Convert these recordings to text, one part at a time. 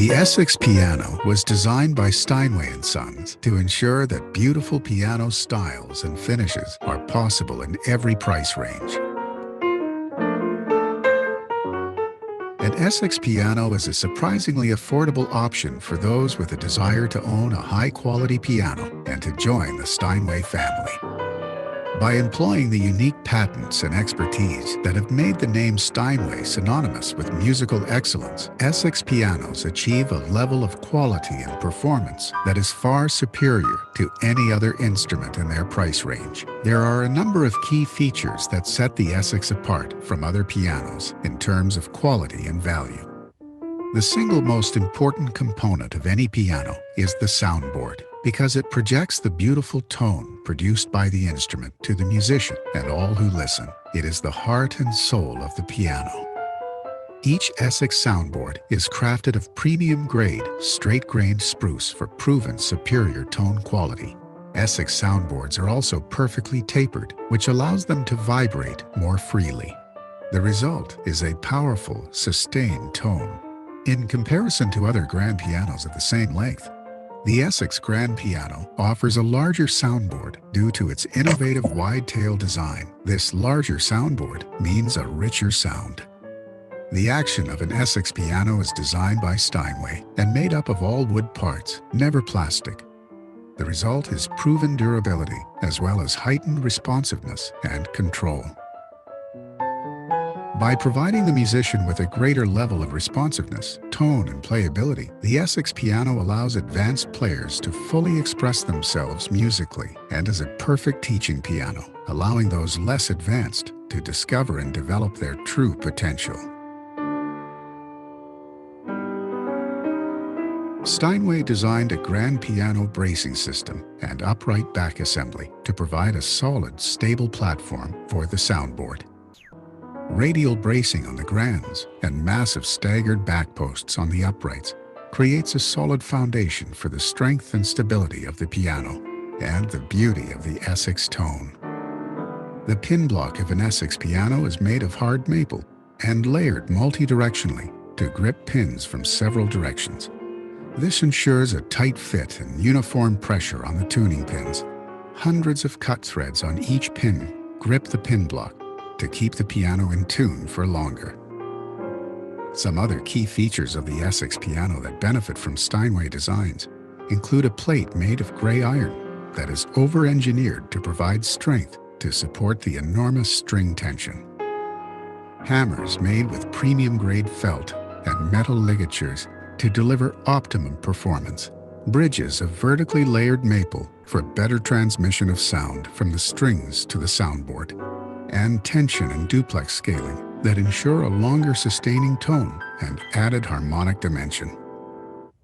The Essex piano was designed by Steinway & Sons to ensure that beautiful piano styles and finishes are possible in every price range. An Essex piano is a surprisingly affordable option for those with a desire to own a high-quality piano and to join the Steinway family. By employing the unique patents and expertise that have made the name Steinway synonymous with musical excellence, Essex pianos achieve a level of quality and performance that is far superior to any other instrument in their price range. There are a number of key features that set the Essex apart from other pianos in terms of quality and value. The single most important component of any piano is the soundboard, because it projects the beautiful tone produced by the instrument to the musician and all who listen. It is the heart and soul of the piano. Each Essex soundboard is crafted of premium-grade, straight-grained spruce for proven superior tone quality. Essex soundboards are also perfectly tapered, which allows them to vibrate more freely. The result is a powerful, sustained tone. In comparison to other grand pianos of the same length, the Essex Grand Piano offers a larger soundboard due to its innovative wide-tail design. This larger soundboard means a richer sound. The action of an Essex piano is designed by Steinway and made up of all wood parts, never plastic. The result is proven durability as well as heightened responsiveness and control. By providing the musician with a greater level of responsiveness, tone, and playability, the Essex piano allows advanced players to fully express themselves musically and is a perfect teaching piano, allowing those less advanced to discover and develop their true potential. Steinway designed a grand piano bracing system and upright back assembly to provide a solid, stable platform for the soundboard. Radial bracing on the grands and massive staggered back posts on the uprights creates a solid foundation for the strength and stability of the piano and the beauty of the Essex tone. The pin block of an Essex piano is made of hard maple and layered multi-directionally to grip pins from several directions. This ensures a tight fit and uniform pressure on the tuning pins. Hundreds of cut threads on each pin grip the pin block to keep the piano in tune for longer. Some other key features of the Essex piano that benefit from Steinway designs include a plate made of gray iron that is over-engineered to provide strength to support the enormous string tension. Hammers made with premium-grade felt and metal ligatures to deliver optimum performance. Bridges of vertically layered maple for better transmission of sound from the strings to the soundboard, and tension and duplex scaling that ensure a longer sustaining tone and added harmonic dimension.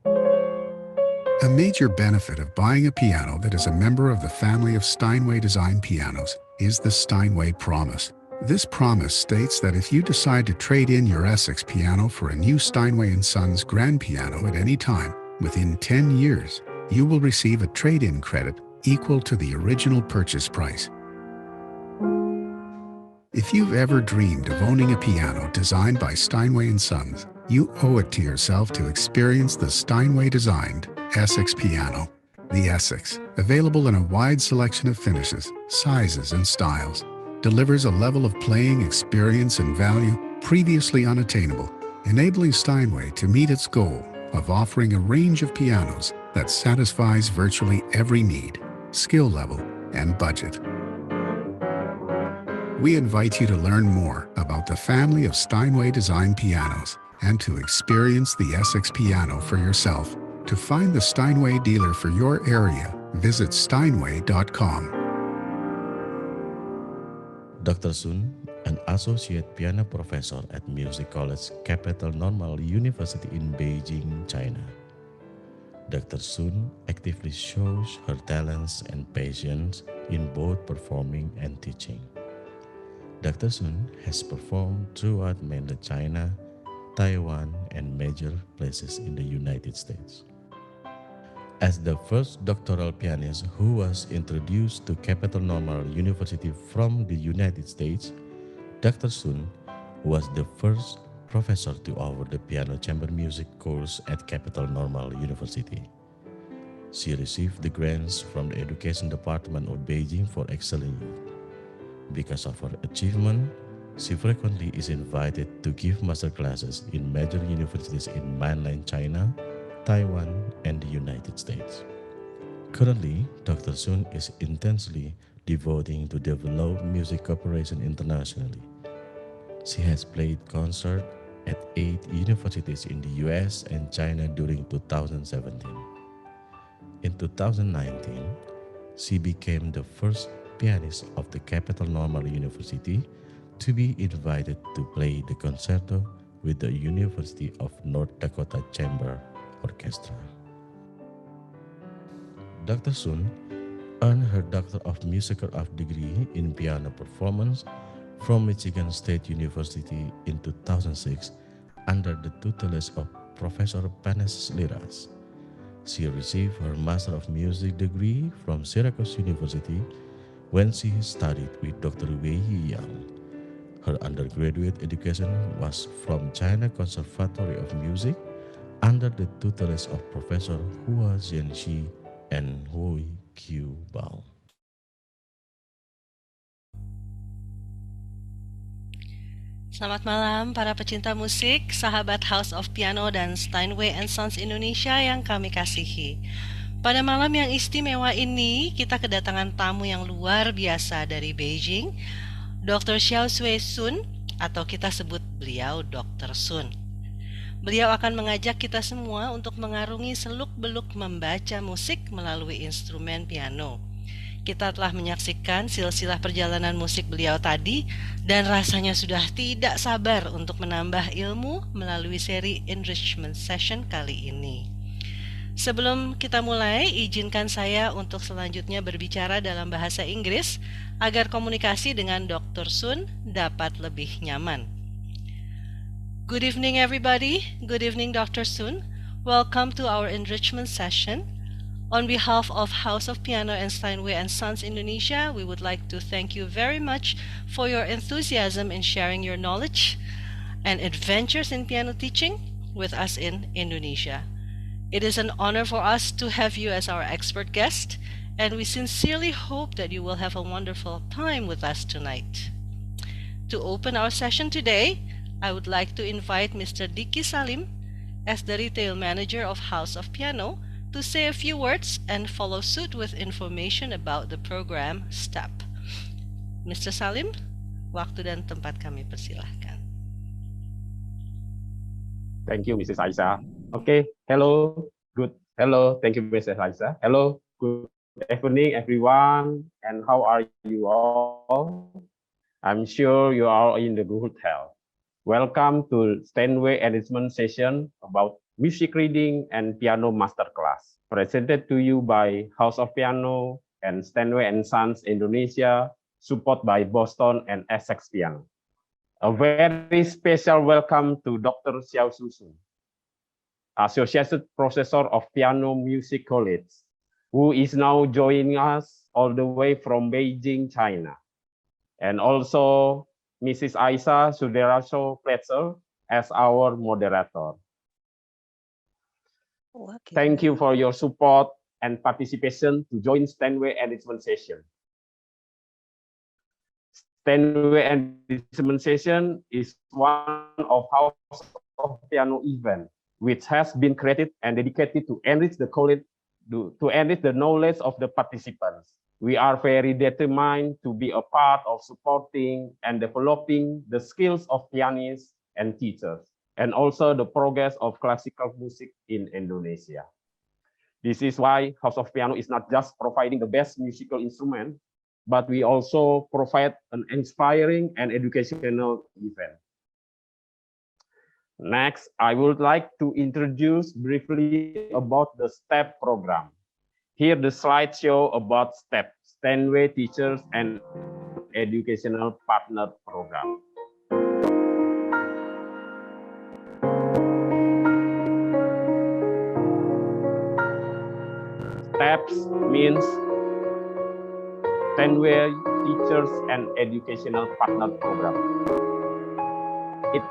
A major benefit of buying a piano that is a member of the family of Steinway design pianos is the Steinway Promise. This promise states that if you decide to trade in your Essex piano for a new Steinway & Sons grand piano at any time, within 10 years, you will receive a trade-in credit equal to the original purchase price. If you've ever dreamed of owning a piano designed by Steinway & Sons, you owe it to yourself to experience the Steinway-designed Essex piano. The Essex, available in a wide selection of finishes, sizes, and styles, delivers a level of playing experience and value previously unattainable, enabling Steinway to meet its goal of offering a range of pianos that satisfies virtually every need, skill level, and budget. We invite you to learn more about the family of Steinway design pianos and to experience the Essex piano for yourself. To find the Steinway dealer for your area, visit steinway.com. Dr. Sun, an associate piano professor at Music College Capital Normal University in Beijing, China. Dr. Sun actively shows her talents and passions in both performing and teaching. Dr. Sun has performed throughout mainland China, Taiwan, and major places in the United States. As the first doctoral pianist who was introduced to Capital Normal University from the United States, Dr. Sun was the first professor to offer the piano chamber music course at Capital Normal University. She received the grants from the Education Department of Beijing for excelling youth. Because of her achievement, she frequently is invited to give master classes in major universities in mainland China, Taiwan, and the United States. Currently, Dr. Sun is intensely devoting to develop music cooperation internationally. She has played concerts at 8 universities in the US and China during 2017. In 2019, she became the first pianist of the Capital Normal University to be invited to play the concerto with the University of North Dakota Chamber Orchestra. Dr. Sun earned her Doctor of Musical Arts degree in piano performance from Michigan State University in 2006 under the tutelage of Professor Panes Liras. She received her Master of Music degree from Syracuse University when she studied with Dr. Wei Yang. Her undergraduate education was from China Conservatory of Music under the tutelage of Professor Hua Zhenxi and Hui Qiu Bao. Selamat malam para pecinta musik, sahabat House of Piano dan Steinway Sons Indonesia yang kami kasihi. Pada malam yang istimewa ini, kita kedatangan tamu yang luar biasa dari Beijing, Dr. Xiao Sun, atau kita sebut beliau Dr. Sun. Beliau akan mengajak kita semua untuk mengarungi seluk-beluk membaca musik melalui instrumen piano. Kita telah menyaksikan silsilah perjalanan musik beliau tadi dan rasanya sudah tidak sabar untuk menambah ilmu melalui seri Enrichment Session kali ini. Sebelum kita mulai, izinkan saya untuk selanjutnya berbicara dalam bahasa Inggris agar komunikasi dengan Dr. Sun dapat lebih nyaman. Good evening everybody. Good evening Dr. Sun. Welcome to our enrichment session. On behalf of House of Piano and Steinway Sons Indonesia, we would like to thank you very much for your enthusiasm in sharing your knowledge and adventures in piano teaching with us in Indonesia. It is an honor for us to have you as our expert guest, and we sincerely hope that you will have a wonderful time with us tonight. To open our session today, I would like to invite Mr. Diki Salim, as the retail manager of House of Piano, to say a few words and follow suit with information about the program STEP. Mr. Salim, waktu dan tempat kami persilahkan. Thank you, Mrs. Aisha. Okay, hello, thank you, Mrs. Aisha. Hello, good evening, everyone, and how are you all? I'm sure you are in the good health. Welcome to Steinway Artist session about music reading and piano masterclass, presented to you by House of Piano and Steinway Sons Indonesia, support by Boston and Essex Piano. A very special welcome to Dr. Xiao Sun, Associate Professor of Piano Music College, who is now joining us all the way from Beijing, China. And also Mrs. Aisha Suderaso Pletzer as our moderator. Okay. Thank you for your support and participation to join Steinway Enrichment Session. Steinway Enrichment Session is one of House of Piano event, which has been created and dedicated to enrich the college, to enrich the knowledge of the participants. We are very determined to be a part of supporting and developing the skills of pianists and teachers, and also the progress of classical music in Indonesia. This is why House of Piano is not just providing the best musical instrument, but we also provide an inspiring and educational event. Next, I would like to introduce briefly about the STEP program. Here the slideshow about STEP, Steinway Teachers and Educational Partner Program. STEPS means Steinway Teachers and Educational Partner Program. It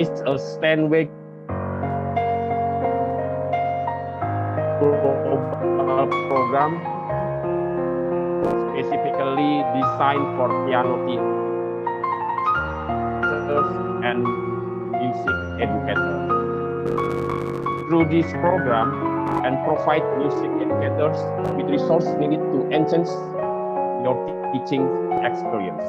is a Steinway global program specifically designed for piano teachers and music educators. Through this program, and provide music educators with resources needed to enhance your teaching experience.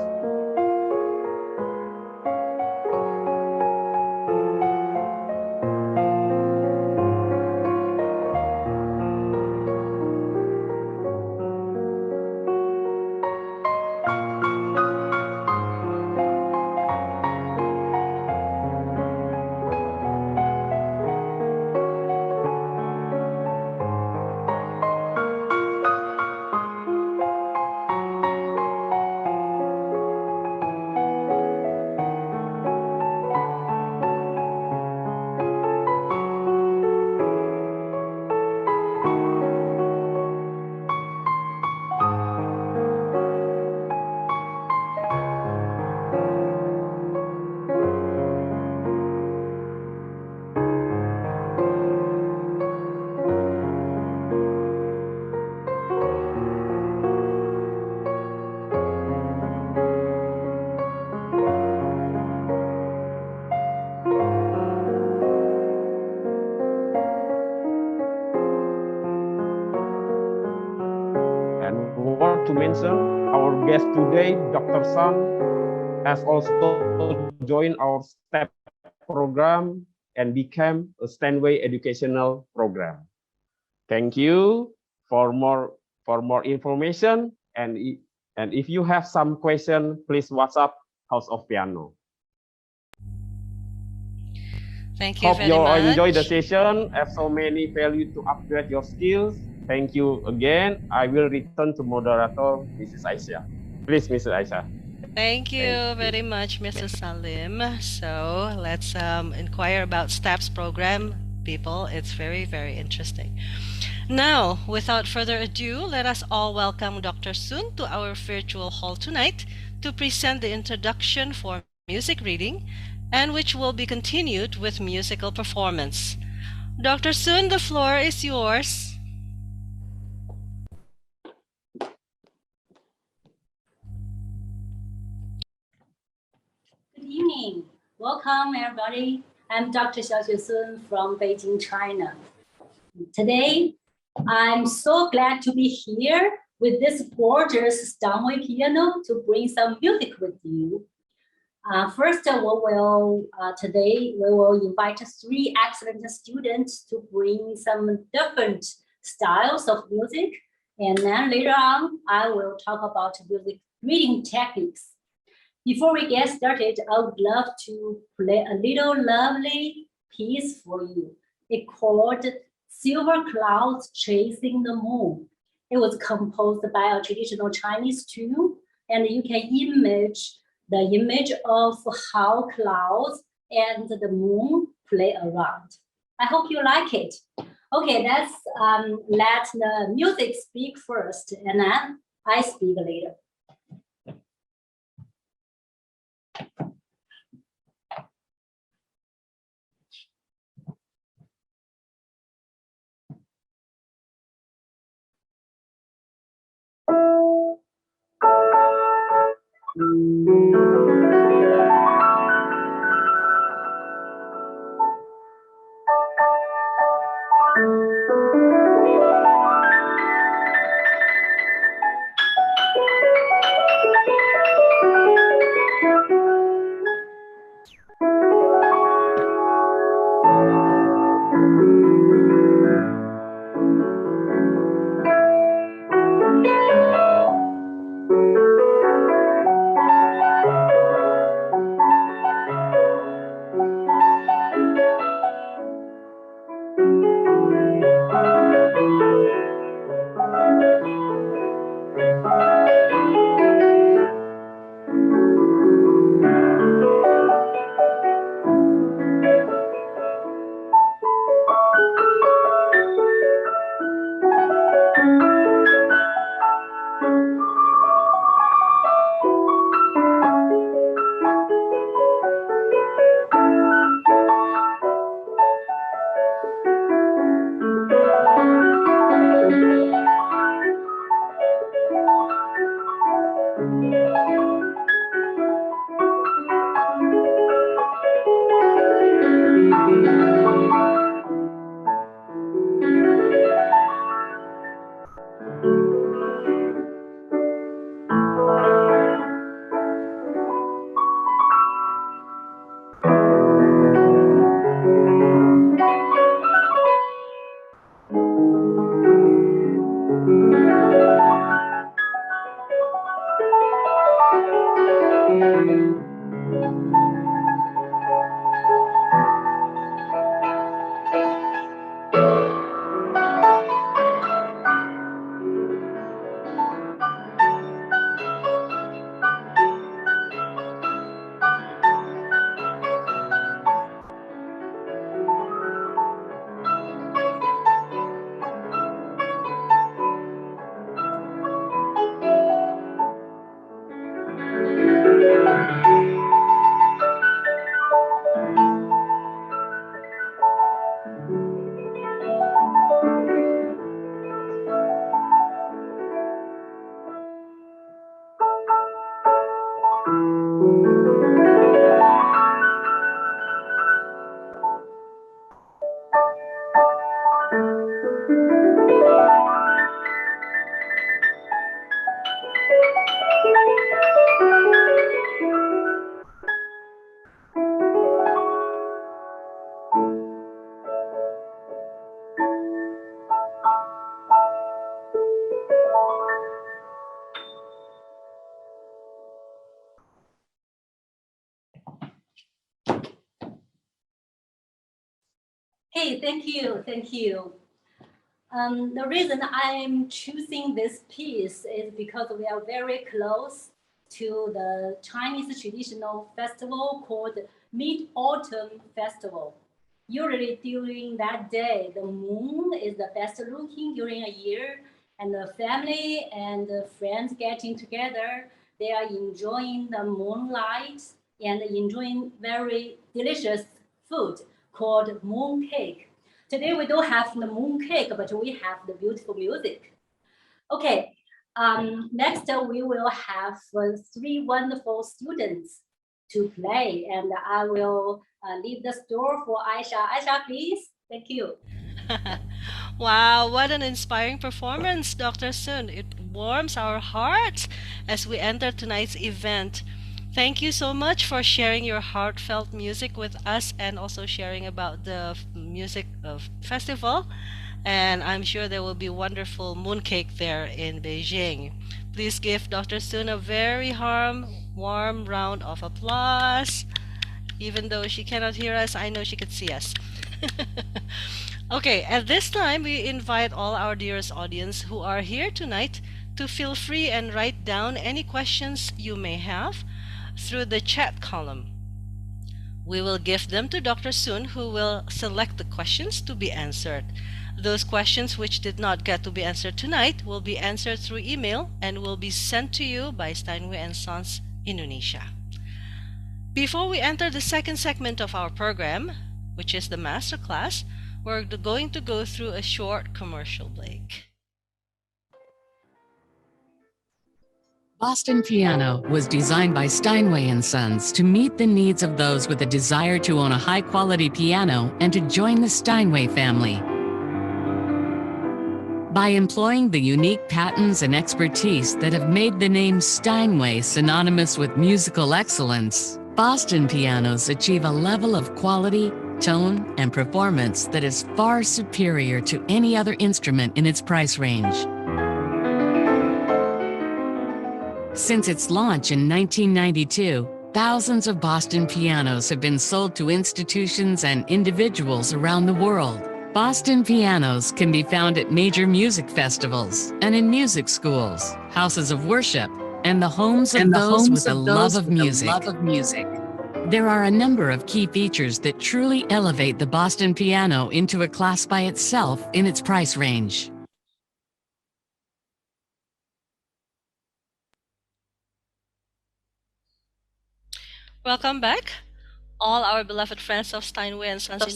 To mention, our guest today, Dr. Sun, has also joined our STEP program and became a Steinway educational program. Thank you for more information, and if you have some question, please WhatsApp House of Piano. Thank you Hope very you much. enjoy the session. Have so many value to upgrade your skills. Thank you again. I will return to moderator, Mrs. Aisyah. Please, Mrs. Aisyah. Thank you very much, Mr. Salim. So let's inquire about STEP's program, people. It's very, very interesting. Now, without further ado, let us all welcome Dr. Sun to our virtual hall tonight to present the introduction for music reading, and which will be continued with musical performance. Dr. Sun, the floor is yours. Good evening. Welcome, everybody. I'm Dr. Xiao Sun from Beijing, China. Today, I'm so glad to be here with this gorgeous Steinway piano to bring some music with you. First, today we will invite 3 excellent students to bring some different styles of music. And then later on, I will talk about music reading techniques. Before we get started, I would love to play a little lovely piece for you. It's called Silver Clouds Chasing the Moon. It was composed by a traditional Chinese tune, and you can image the image of how clouds and the moon play around. I hope you like it. Okay, let's let the music speak first, and then I speak later. Okay, thank you, thank you. The reason I'm choosing this piece is because we are very close to the Chinese traditional festival called Mid-Autumn Festival. Usually during that day, the moon is the best looking during a year, and the family and the friends getting together, they are enjoying the moonlight and enjoying very delicious food called moon cake. Today we don't have the moon cake, but we have the beautiful music. Okay, next we will have three wonderful students to play, and I will leave the store for Aisha. Aisha, please. Thank you. Wow, what an inspiring performance, Dr. Sun. It warms our hearts as we enter tonight's event. Thank you so much for sharing your heartfelt music with us and also sharing about the music of festival. And I'm sure there will be wonderful mooncake there in Beijing. Please give Dr. Sun a very warm round of applause. Even though she cannot hear us, I know she could see us. Okay, at this time, we invite all our dearest audience who are here tonight to feel free and write down any questions you may have through the chat column. We will give them to Dr. Sun, who will select the questions to be answered. Those questions which did not get to be answered tonight will be answered through email and will be sent to you by Steinway & Sons Indonesia. Before we enter the second segment of our program, which is the masterclass, we're going to go through a short commercial break. Boston Piano was designed by Steinway & Sons to meet the needs of those with a desire to own a high-quality piano and to join the Steinway family. By employing the unique patents and expertise that have made the name Steinway synonymous with musical excellence, Boston pianos achieve a level of quality, tone, and performance that is far superior to any other instrument in its price range. Since its launch in 1992, thousands of Boston pianos have been sold to institutions and individuals around the world. Boston pianos can be found at major music festivals and in music schools, houses of worship, and the homes of those with a love of music. There are a number of key features that truly elevate the Boston piano into a class by itself in its price range. Welcome back, all our beloved friends of Steinway & Sons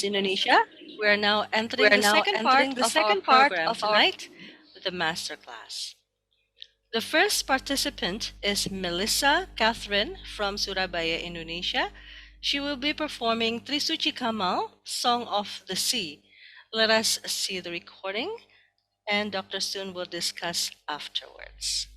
Indonesia. We are now entering the second part of our program tonight with the masterclass. The first participant is Melissa Catherine from Surabaya, Indonesia. She will be performing Trisuci Kamal, Song of the Sea. Let us see the recording, and Dr. Sun will discuss afterwards.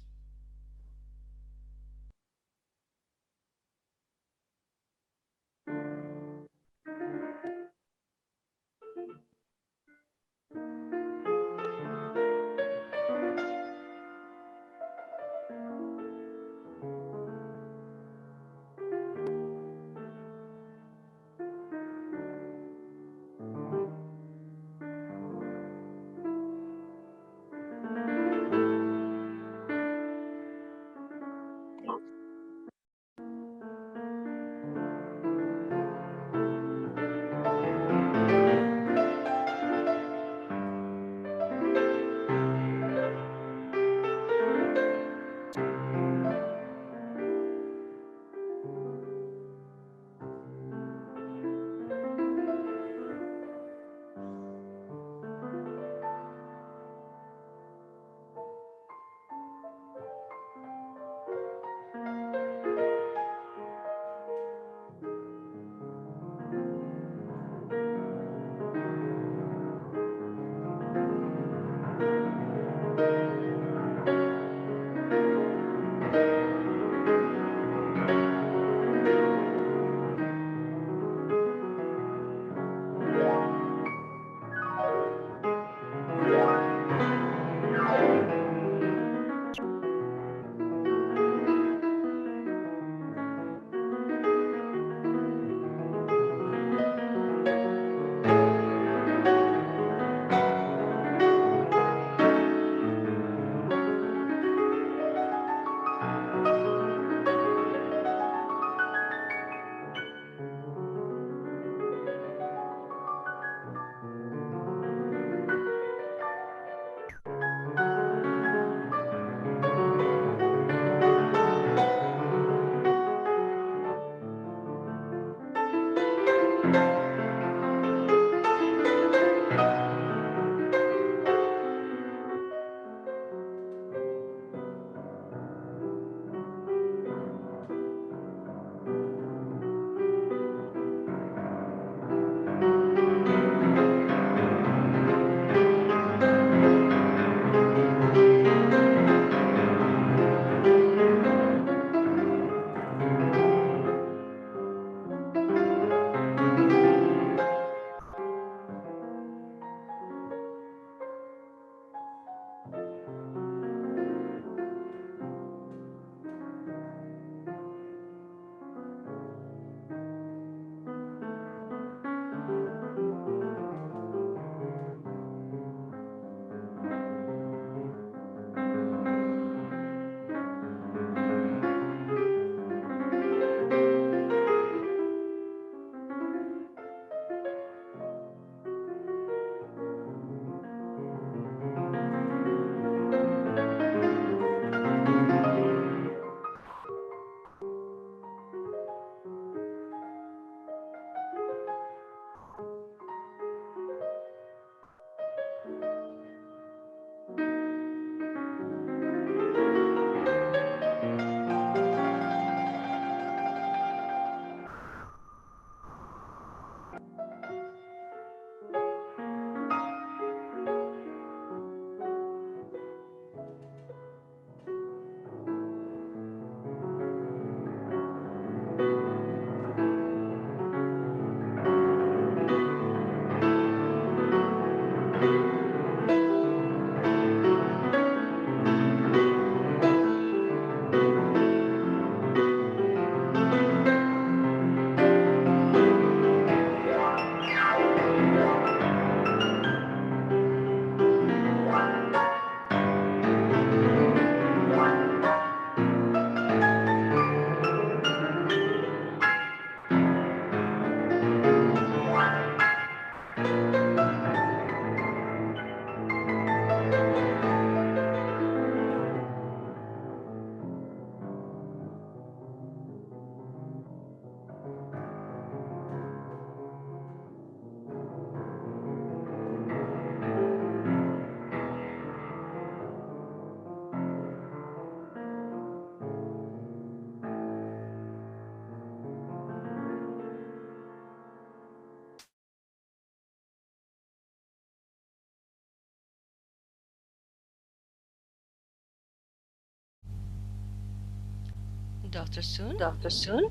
Dr. Sun. Dr. Sun.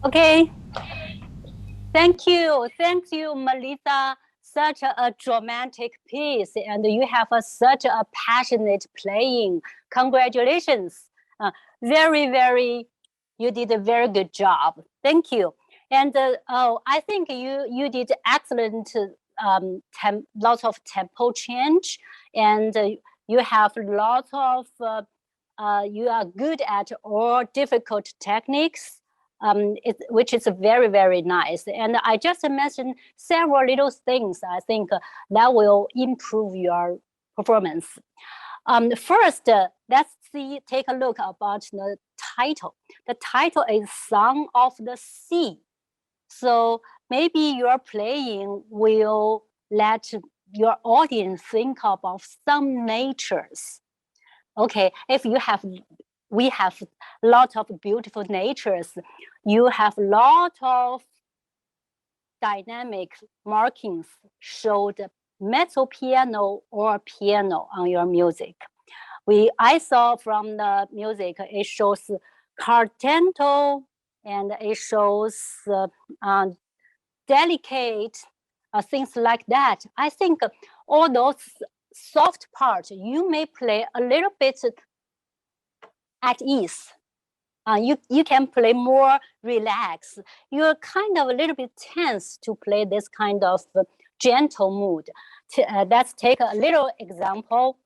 Okay. Thank you, Melissa. Such a dramatic piece, and you have such a passionate playing. Congratulations! Very, you did a very good job. Thank you. And I think you did excellent. Lots of tempo change, and you have lots of. You are good at all difficult techniques. Which is very nice. And I just mentioned several little things I think that will improve your performance. First, let's take a look about the title. The title is Song of the Sea. So maybe your playing will let your audience think about some natures. Okay, if we have a lot of beautiful natures. You have a lot of dynamic markings showed mezzo piano or piano on your music. I saw from the music, it shows cardento and it shows delicate things like that. I think all those soft parts, you may play a little bit at ease. You can play more relaxed. You're kind of a little bit tense to play this kind of gentle mood. Let's take a little example.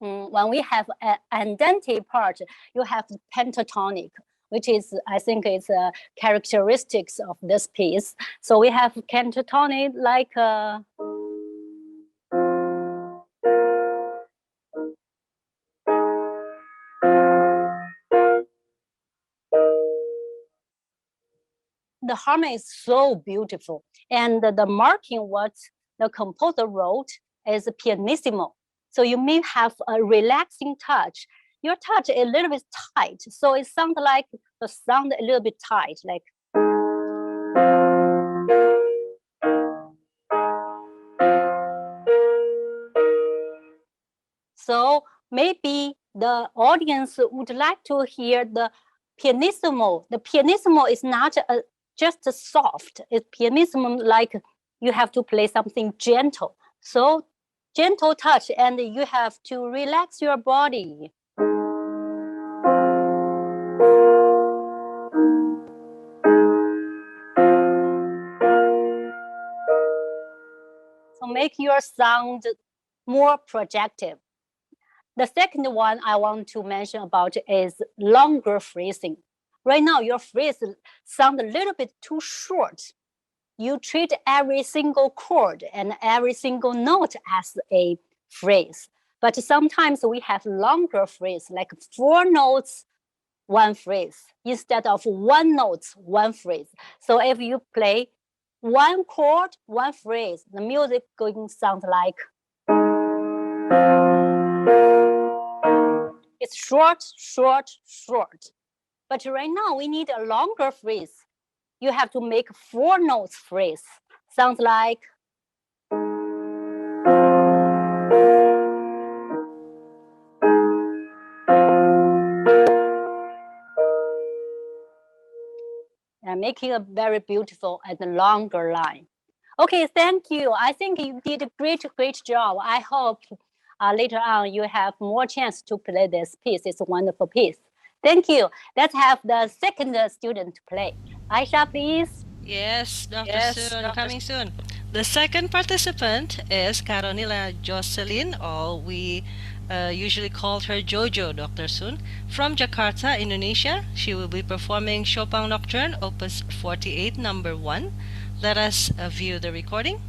When we have an andante part, you have pentatonic, which is, I think, is characteristics of this piece. So we have pentatonic like. The harmony is so beautiful, and the marking what the composer wrote is pianissimo. So you may have a relaxing touch. Your touch is a little bit tight, so it sounds like the sound a little bit tight, like. So maybe the audience would like to hear the pianissimo. The pianissimo is not just soft. It's pianissimo like you have to play something gentle. So gentle touch, and you have to relax your body. So make your sound more projective. The second one I want to mention about is longer phrasing. Right now, your phrase sounds a little bit too short. You treat every single chord and every single note as a phrase. But sometimes we have longer phrase, like 4 notes, 1 phrase, instead of 1 note, 1 phrase. So if you play 1 chord, 1 phrase, the music going to sound like. It's short. But right now we need a longer phrase. You have to make 4 notes phrase. Sounds like. And making a very beautiful and longer line. Okay, thank you. I think you did a great job. I hope later on you have more chance to play this piece. It's a wonderful piece. Thank you. Let's have the second student play. Aisha, please. Yes, Dr. Sun, coming soon. The second participant is Caronila Jocelyn, or we usually call her Jojo, Dr. Sun, from Jakarta, Indonesia. She will be performing Chopin Nocturne, Opus 48, number 1. Let us view the recording.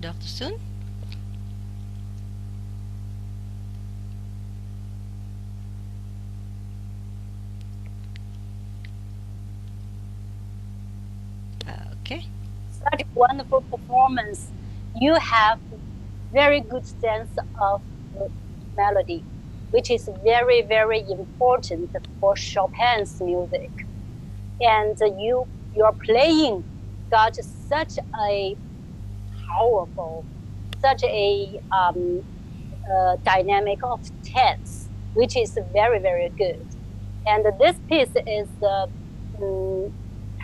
Dr. Sun? Okay. Such wonderful performance. You have very good sense of melody, which is very, very important for Chopin's music. And your playing got such a powerful, such a dynamic of tense, which is very, very good. And this piece is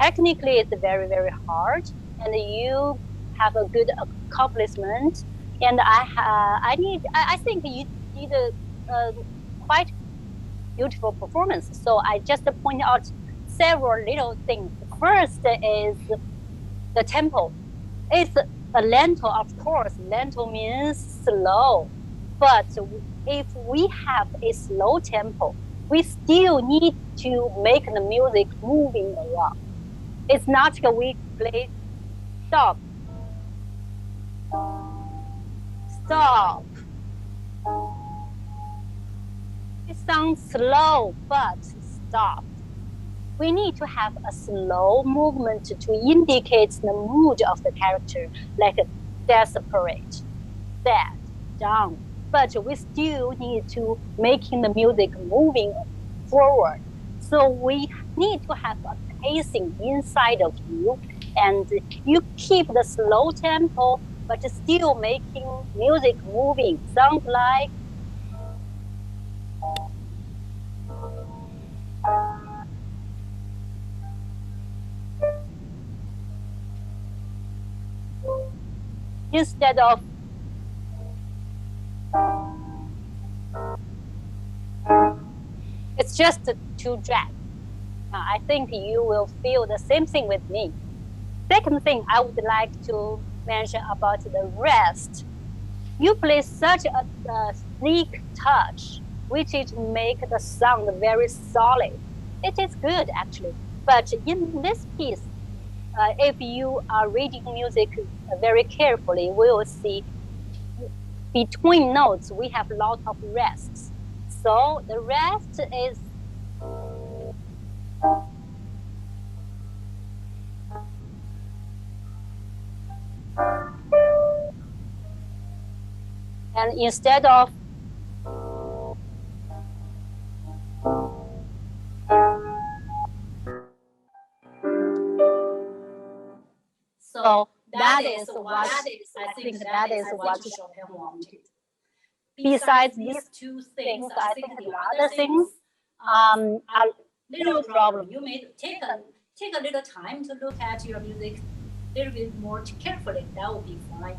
technically it's very, very hard, and you have a good accomplishment. And I think you did a quite beautiful performance. So I just point out several little things. First is the tempo. It's a lento, of course. Lento means slow. But if we have a slow tempo, we still need to make the music moving around. It's not like we play stop, stop. It sounds slow, but stop. We need to have a slow movement to indicate the mood of the character, like desperate, sad, down. But we still need to making the music moving forward. So we need to have a pacing inside of you, and you keep the slow tempo, but still making music moving. Sounds like instead of it's just too drag. I think you will feel the same thing with me. Second thing I would like to mention about the rest. You play such a thick touch, which it make the sound very solid. It is good actually. But in this piece, if you are reading music very carefully, we will see between notes we have a lot of rests. So the rest is and instead of so that is what I think that is what Chopin wanted. Besides these two things, I think the other things are little problem. You may take a little time to look at your music a little bit more carefully. That would be fine.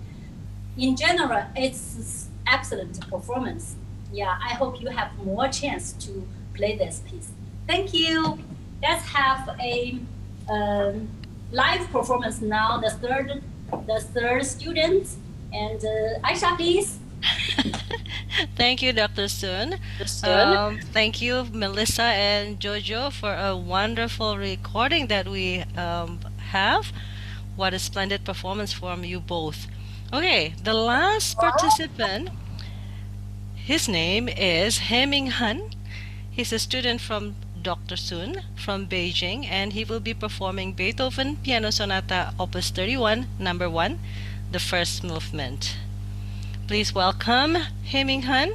In general, it's excellent performance. Yeah, I hope you have more chance to play this piece. Thank you. Let's have a live performance now. The third student, and Aisha, please. Thank you, Dr. Sun. Thank you, Melissa and Jojo, for a wonderful recording that we have. What a splendid performance from you both. Okay, the last participant, his name is Heming Han. He's a student from Dr. Sun from Beijing, and he will be performing Beethoven Piano Sonata Opus 31, number 1, the first movement. Please welcome Heming Han.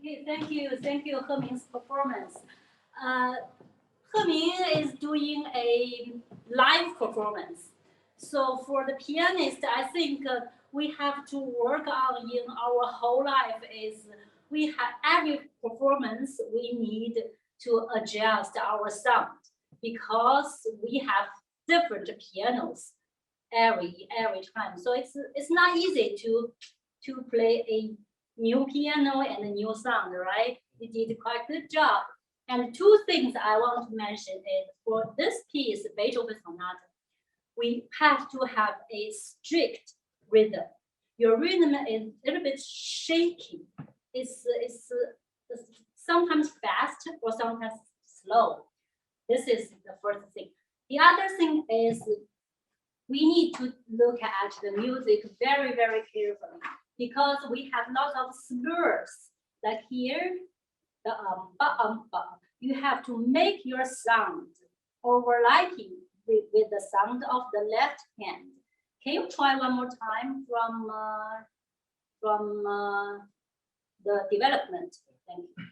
Okay, thank you, Hemin's performance. Hemin is doing a live performance. So for the pianist, I think we have to work on in our whole life is we have every performance we need to adjust our sound because we have different pianos every time. So it's not easy to play a new piano and a new sound, right? You did quite a good job. And two things I want to mention is for this piece, Beethoven Sonata, we have to have a strict rhythm. Your rhythm is a little bit shaky. It's sometimes fast or sometimes slow. This is the first thing. The other thing is we need to look at the music very, very carefully because we have lots of slurs. Like here, the you have to make your sound overlapping with the sound of the left hand. Can you try one more time from the development? Thank you.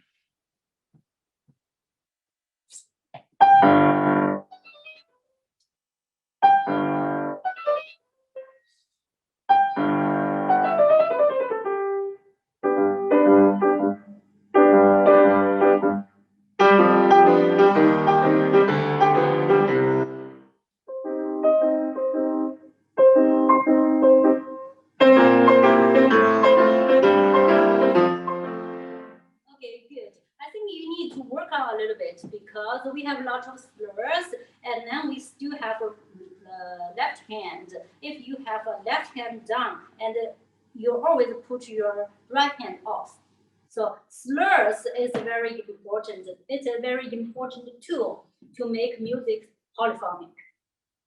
A little bit because we have a lot of slurs and then we still have a left hand. If you have a left hand down and you always put your right hand off. So slurs is very important. It's a very important tool to make music polyphonic.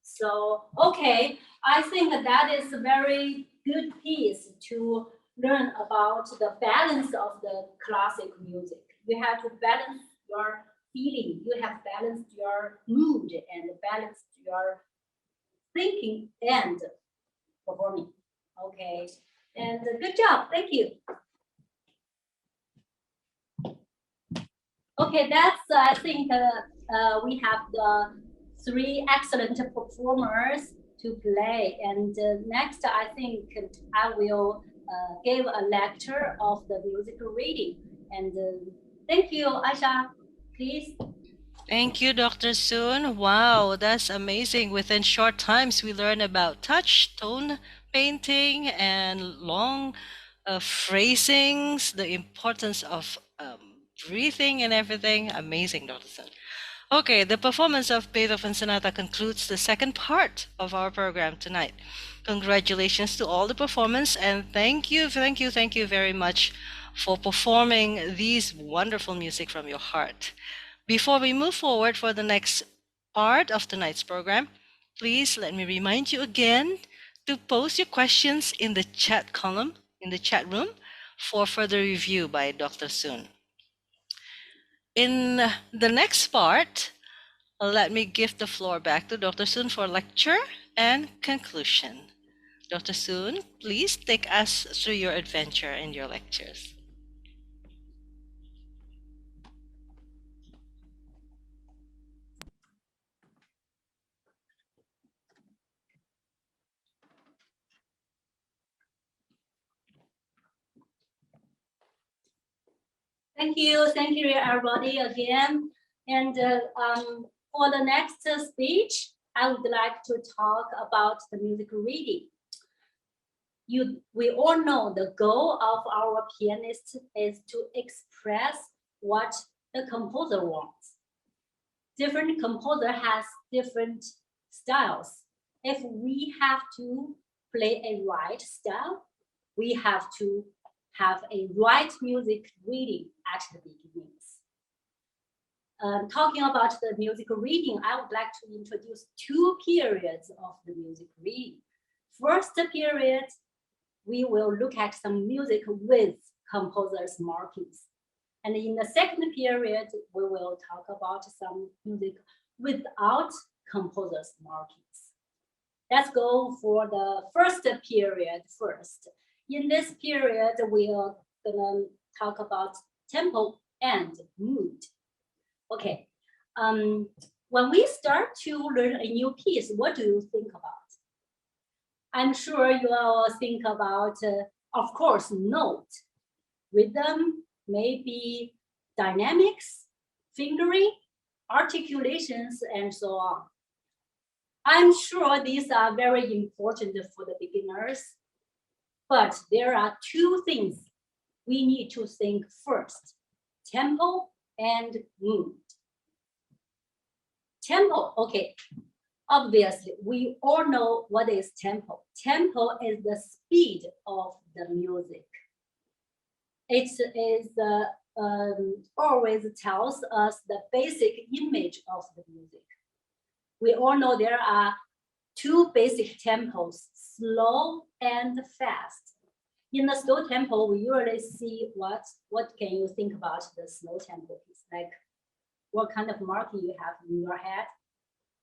So, okay, I think that is a very good piece to learn about the balance of the classic music. You have to balance your feeling, you have balanced your mood and balanced your thinking and performing. Okay, and good job, thank you. Okay, that's, I think we have the 3 excellent performers to play. And next, I think I will give a lecture of the musical reading. And thank you, Aisha, please. Thank you, Dr. Soon. Wow, that's amazing. Within short times, we learn about touch, tone painting, and long phrasings, the importance of breathing and everything. Amazing, Dr. Soon. Okay, the performance of Beethoven Sonata concludes the second part of our program tonight. Congratulations to all the performers, and thank you very much for performing these wonderful music from your heart. Before we move forward for the next part of tonight's program, please let me remind you again to post your questions in the chat column in the chat room for further review by Dr. Soon. In the next part, let me give the floor back to Dr. Soon for lecture and conclusion. Dr. Soon, please take us through your adventure in your lectures. Thank you everybody again. And for the next speech, I would like to talk about the musical reading. We all know the goal of our pianist is to express what the composer wants. Different composer has different styles. If we have to play a right style, we have to have a right music reading at the beginnings. Talking about the musical reading, I would like to introduce 2 periods of the music reading. First period, we will look at some music with composer's markings. And in the second period, we will talk about some music without composer's markings. Let's go for the first period first. In this period, we are gonna talk about tempo and mood. Okay, when we start to learn a new piece, what do you think about? I'm sure you all think about, of course, note, rhythm, maybe dynamics, fingering, articulations, and so on. I'm sure these are very important for the beginners, but there are two things we need to think first: tempo and mood. Tempo, okay. Obviously, we all know what is tempo. Tempo is the speed of the music. It is always tells us the basic image of the music. We all know there are two basic tempos, slow and fast. In the slow tempo, we usually see what can you think about the slow tempo piece? Like what kind of marking you have in your head?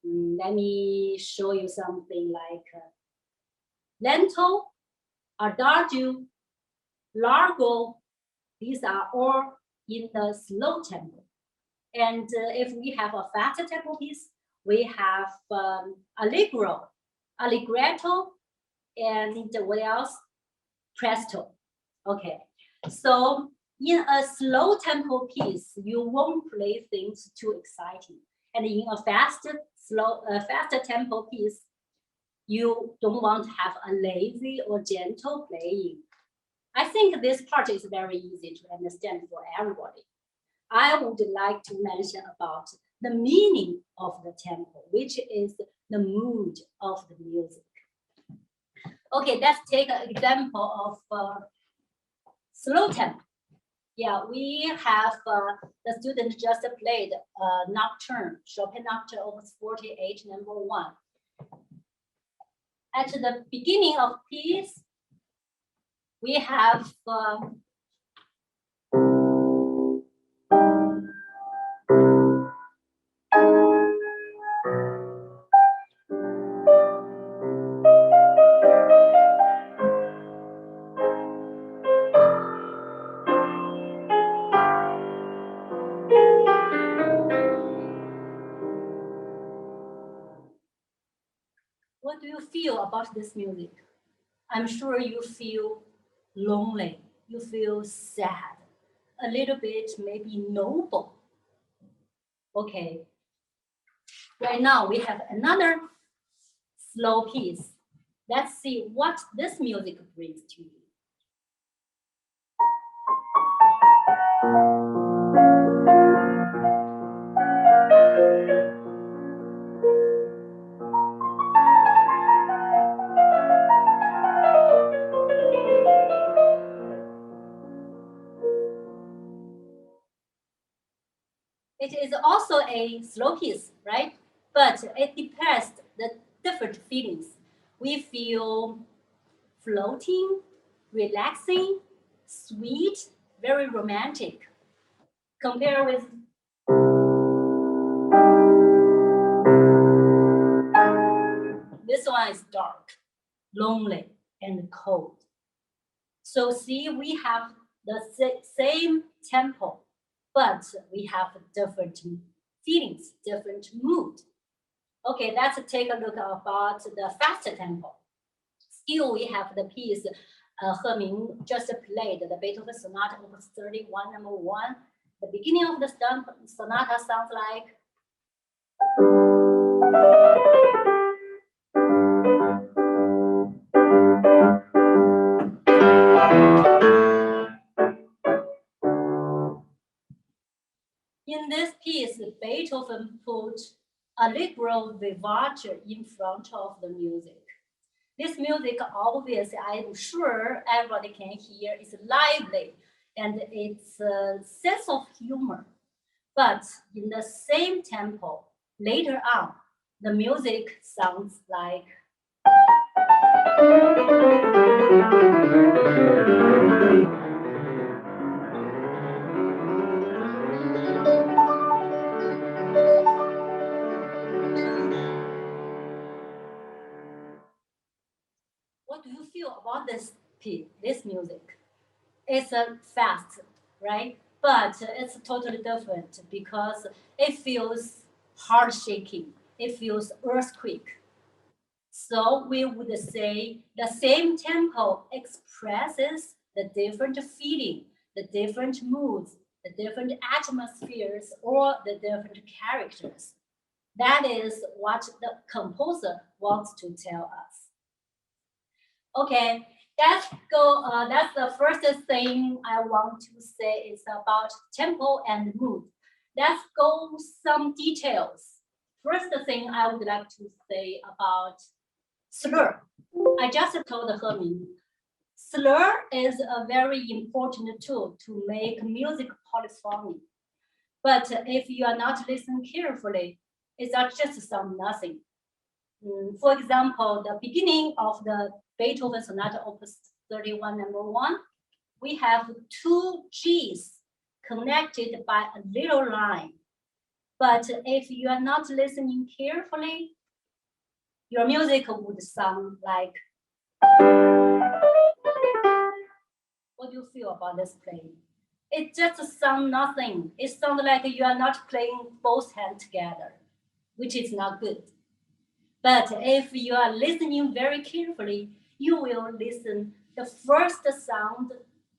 Let me show you something like lento, adagio, largo. These are all in the slow tempo. And if we have a faster tempo piece, we have allegro, allegretto, and what else? Presto. Okay, so in a slow tempo piece, you won't play things too exciting. And in a faster tempo piece, you don't want to have a lazy or gentle playing. I think this part is very easy to understand for everybody. I would like to mention about the meaning of the tempo, which is the mood of the music. Okay, let's take an example of slow tempo. Yeah, we have the student just played Nocturne, Chopin Nocturne Opus 48, number 1. At the beginning of piece, we have what do you feel about this music? I'm sure you feel lonely, you feel sad, a little bit maybe noble. Okay, right now we have another slow piece. Let's see what this music brings to you. It is also a slow piece, right? But it depends the different feelings. We feel floating, relaxing, sweet, very romantic. Compare with this one is dark, lonely, and cold. So see, we have the same tempo, but we have different feelings, different mood. Okay, let's take a look about the faster tempo. Still, we have the piece He Ming just played, the Beethoven Sonata Opus 31, number 1. The beginning of the sonata sounds like in this piece, Beethoven put allegro vivace in front of the music. This music, obviously, I'm sure everybody can hear, is lively and it's a sense of humor. But in the same tempo, later on, the music sounds like what do you feel about this music? It's fast, right? But it's totally different because it feels heart shaking. It feels earthquake. So we would say the same tempo expresses the different feeling, the different moods, the different atmospheres, or the different characters. That is what the composer wants to tell us. Okay, that's the first thing I want to say is about tempo and mood. Let's go some details. First thing I would like to say about slur. I just told Hermin, slur is a very important tool to make music polyphonic. But if you are not listening carefully, it's just sound nothing. For example, the beginning of the Beethoven Sonata Opus 31 number 1, we have 2 Gs connected by a little line. But if you are not listening carefully, your music would sound like. What do you feel about this playing? It just sounds nothing. It sounds like you are not playing both hands together, which is not good. But if you are listening very carefully, you will listen the first sound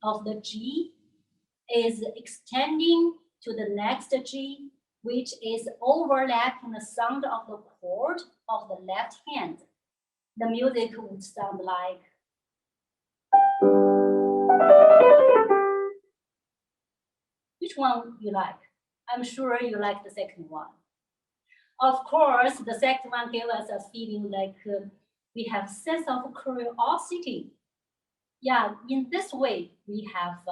of the G is extending to the next G, which is overlapping the sound of the chord of the left hand. The music would sound like. Which one you like? I'm sure you like the second one. Of course, the second one gave us a feeling like we have sense of curiosity. Yeah, in this way, we have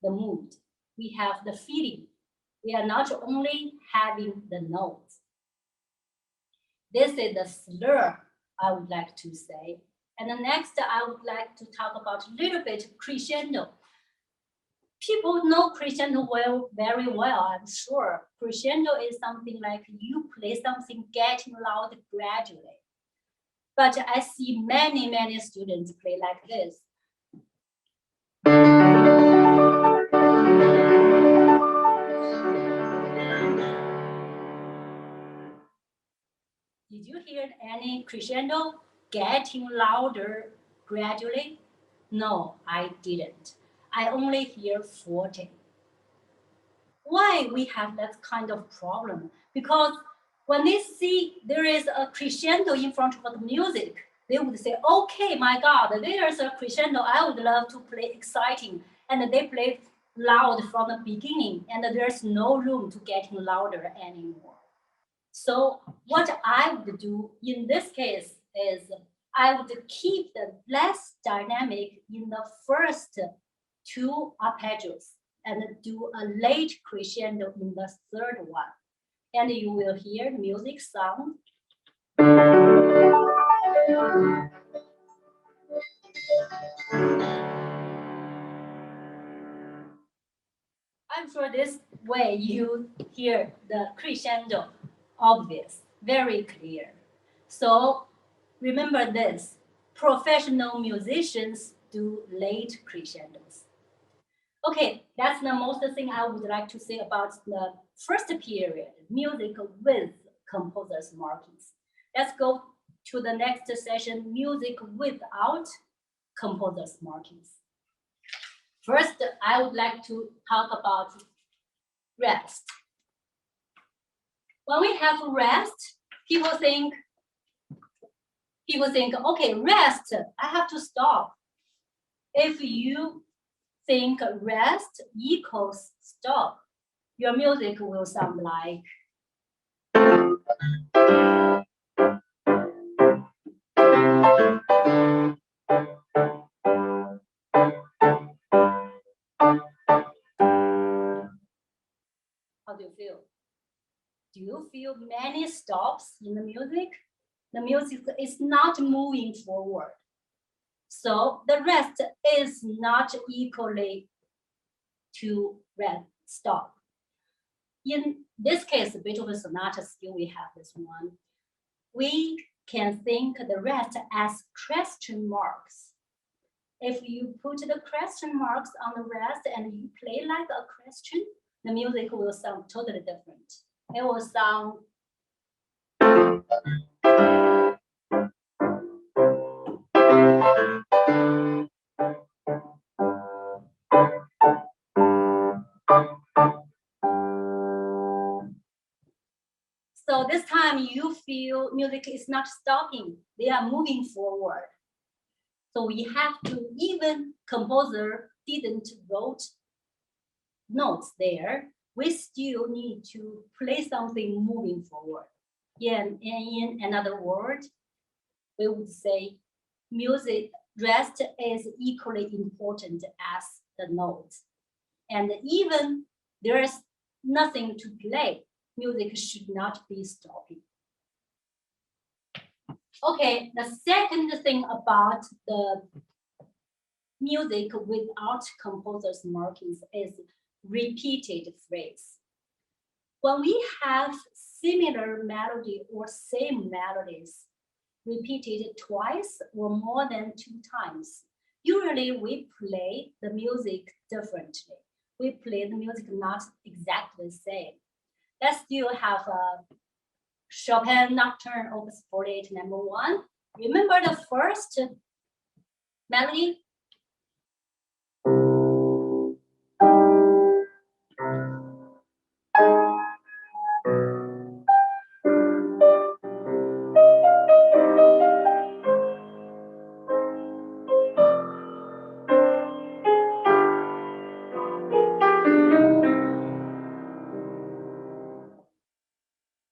the mood, we have the feeling. We are not only having the notes. This is the slur I would like to say. And the next, I would like to talk about a little bit crescendo. People know crescendo very well, I'm sure. Crescendo is something like you play something getting loud gradually. But I see many students play like this. Did you hear any crescendo getting louder gradually? No, I didn't. I only hear forte. Why we have that kind of problem? Because when they see there is a crescendo in front of the music, they would say, okay, my God, there's a crescendo. I would love to play exciting. And they play loud from the beginning, and there's no room to getting louder anymore. So what I would do in this case is I would keep the less dynamic in the first 2 arpeggios and do a late crescendo in the third one. And you will hear music sound. I'm sure this way you hear the crescendo obvious, very clear. So remember this, professional musicians do late crescendos. Okay, that's the most thing I would like to say about the first period, music with composer's markings. Let's go to the next session, music without composer's markings. First, I would like to talk about rest. When we have rest, people think, okay, rest, I have to stop. If you think rest equals stop, your music will sound like. How do you feel? Do you feel many stops in the music? The music is not moving forward. So the rest is not equally to rest, stop. In this case, Beethoven Sonata still we have this one. We can think the rest as question marks. If you put the question marks on the rest and you play like a question, the music will sound totally different. It will sound. time you feel music is not stopping, they are moving forward. So we have to, even composer didn't wrote notes there, we still need to play something moving forward. Yeah, and in another word, we would say music rest is equally important as the notes. And even there is nothing to play, music should not be stopping. Okay, the second thing about the music without composer's markings is repeated phrase. When we have similar melody or same melodies repeated twice or more than 2 times, usually we play the music differently. We play the music not exactly the same. Let's still have a Chopin Nocturne Opus 48 number 1. Remember the first melody?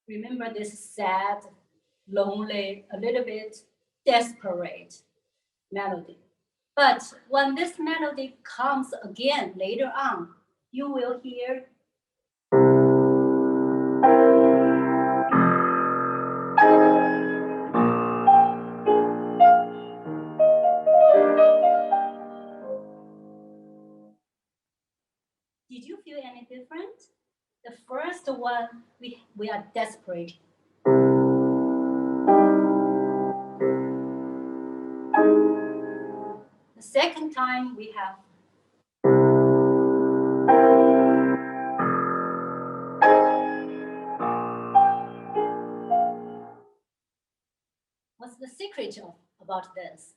Remember this sad, lonely, a little bit desperate melody. But when this melody comes again later on, you will hear Did you feel any different? The first one, we are desperate. The second time we have What's the secret about this?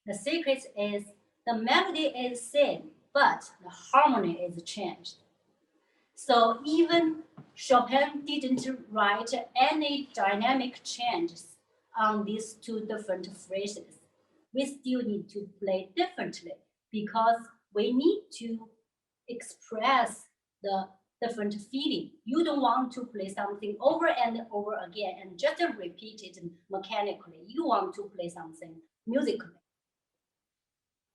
The secret is the melody is same, but the harmony is changed. So even Chopin didn't write any dynamic changes on these 2 different phrases. We still need to play differently because we need to express the different feeling. You don't want to play something over and over again and just repeat it mechanically. You want to play something musically.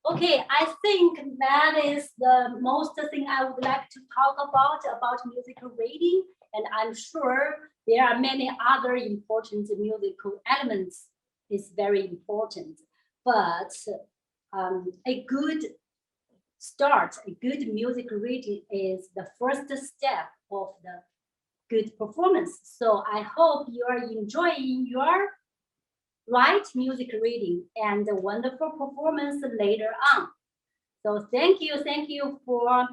Okay, I think that is the most thing I would like to talk about musical reading. And I'm sure there are many other important musical elements. It's very important. But a good start, a good music reading is the first step of the good performance. So I hope you are enjoying your right music reading and a wonderful performance later on. So thank you for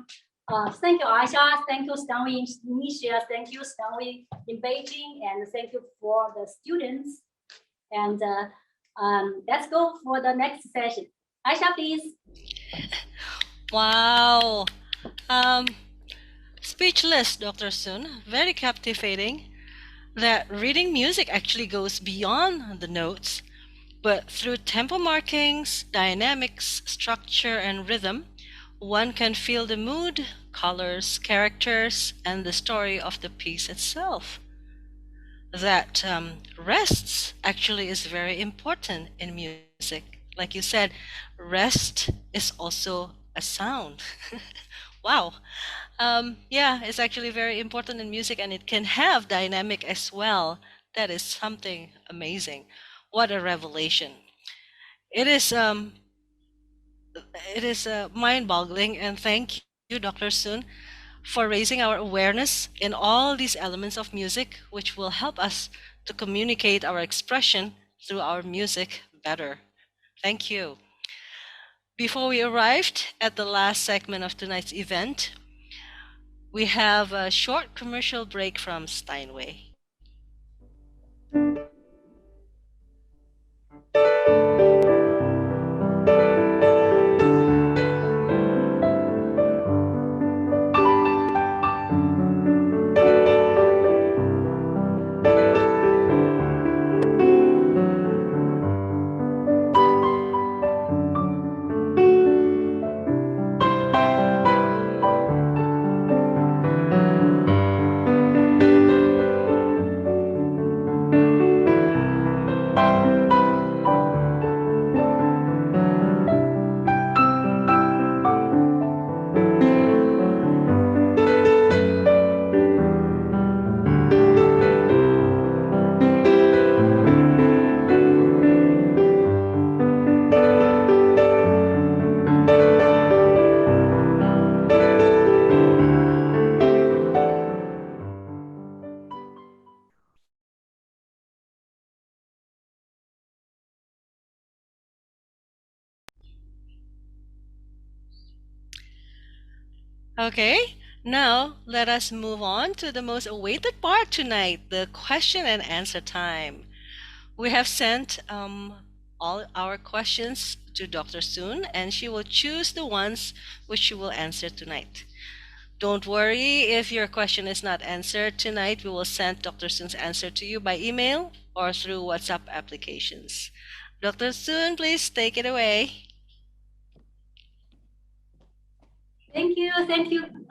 thank you Aisha, thank you Steinway in Indonesia, thank you Steinway in Beijing, and thank you for the students. And let's go for the next session. Aisha, please. Wow. Speechless, Dr. Sun. Very captivating. That reading music actually goes beyond the notes, but through tempo markings, dynamics, structure, and rhythm, one can feel the mood, colors, characters, and the story of the piece itself. That rests actually is very important in music. Like you said, rest is also a sound. Wow. Yeah, it's actually very important in music, and it can have dynamic as well. That is something amazing. What a revelation. It is mind-boggling, and thank you, Dr. Sun, for raising our awareness in all these elements of music, which will help us to communicate our expression through our music better. Thank you. Before we arrived at the last segment of tonight's event, we have a short commercial break from Steinway. Okay, now let us move on to the most awaited part tonight, the question and answer time. We have sent all our questions to Dr. Soon, and she will choose the ones which she will answer tonight. Don't worry if your question is not answered tonight. We will send Dr. Soon's answer to you by email or through WhatsApp applications. Dr. Soon, please take it away. Thank you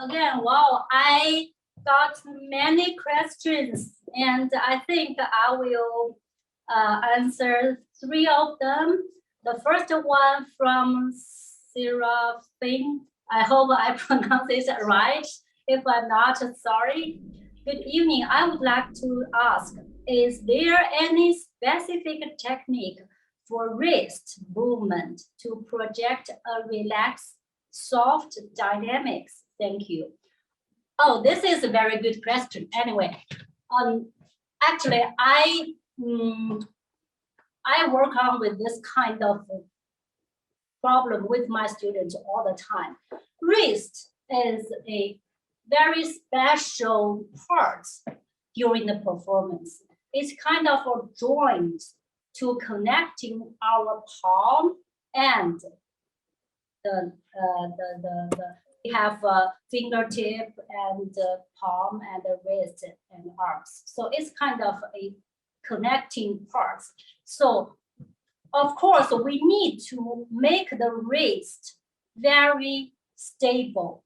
again. Wow, I got many questions, and I think I will answer three of them. The first one from Seraphine. I hope I pronounce it right. If I'm not, sorry. Good evening. I would like to ask, is there any specific technique for wrist movement to project a relaxed, soft dynamics? Thank you. Oh, this is a very good question. Anyway, actually, I work on with this kind of problem with my students all the time. Wrist is a very special part during the performance. It's kind of a joint to connecting our palm and we have a fingertip and palm and the wrist and arms. So it's kind of a connecting parts. So of course, we need to make the wrist very stable,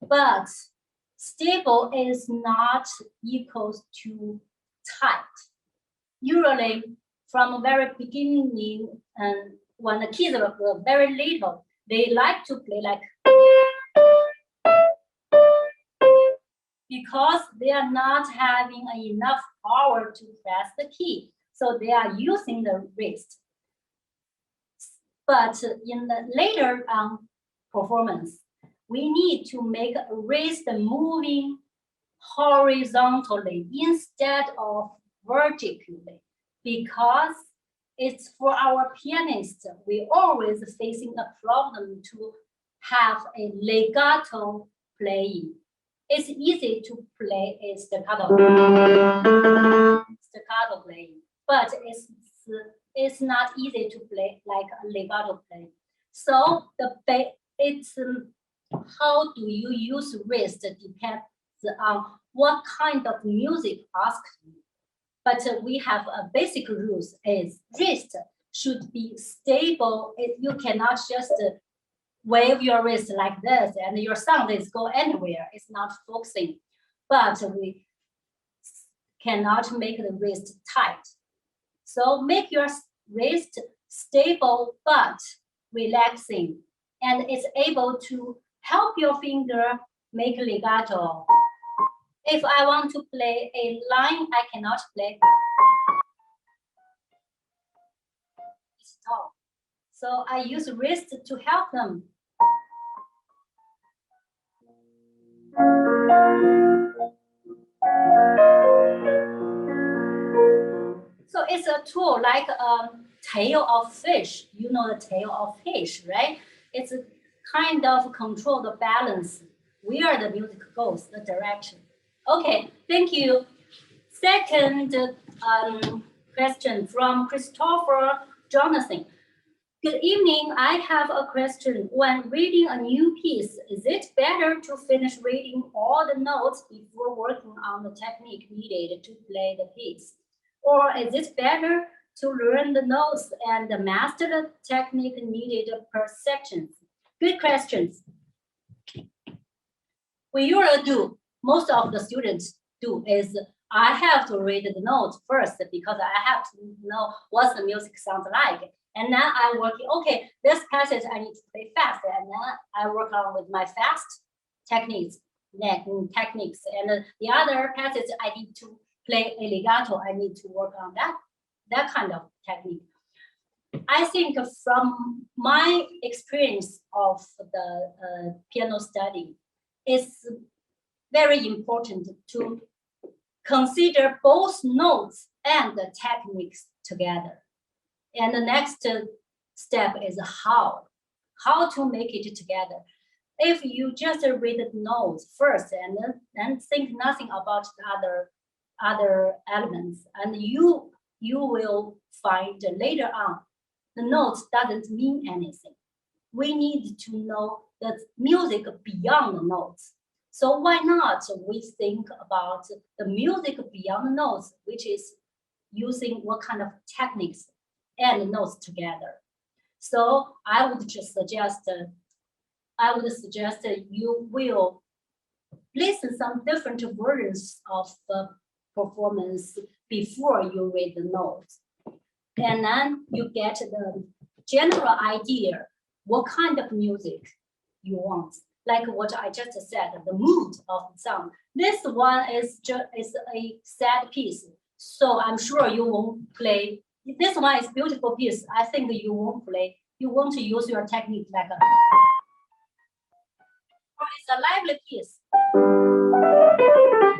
but stable is not equal to tight. Usually, from the very beginning, and when the kids were very little, they like to play like because they are not having enough power to press the key. So they are using the wrist. But in the later performance, we need to make a wrist moving horizontally instead of vertically, because it's for our pianists, we always facing a problem to have a legato playing. It's easy to play a staccato playing, but it's not easy to play like a legato play. So it's how do you use wrist depends on what kind of music asked you. But we have a basic rules is wrist should be stable. You cannot just wave your wrist like this and your sound is go anywhere. It's not focusing. But we cannot make the wrist tight. So make your wrist stable but relaxing, and it's able to help your finger make legato. If I want to play a line, I cannot play. Stop. So I use wrist to help them. So it's a tool like a tail of fish. You know the tail of fish, right? It's a kind of control the balance where the music goes, the direction. Okay, thank you. Second question from Christopher Jonathan. Good evening. I have a question. When reading a new piece, is it better to finish reading all the notes before working on the technique needed to play the piece? Or is it better to learn the notes and master the technique needed per section? Good questions. We usually do, most of the students do, is I have to read the notes first because I have to know what the music sounds like. And then I work, okay, this passage I need to play fast, and then I work on with my fast techniques. And the other passage I need to play a legato, I need to work on that kind of technique. I think from my experience of the piano study, it's very important to consider both notes and the techniques together. And the next step is how to make it together. If you just read the notes first and then think nothing about the other elements, and you will find later on the notes doesn't mean anything. We need to know the music beyond the notes. So why not we think about the music beyond the notes, which is using what kind of techniques and notes together. So I would suggest you will listen some different versions of the performance before you read the notes. And then you get the general idea what kind of music you want. Like what I just said, the mood of the song. This one is a sad piece. So I'm sure you won't play. This one is beautiful piece. I think you won't play. You want to use your technique like a, or it's a lively piece.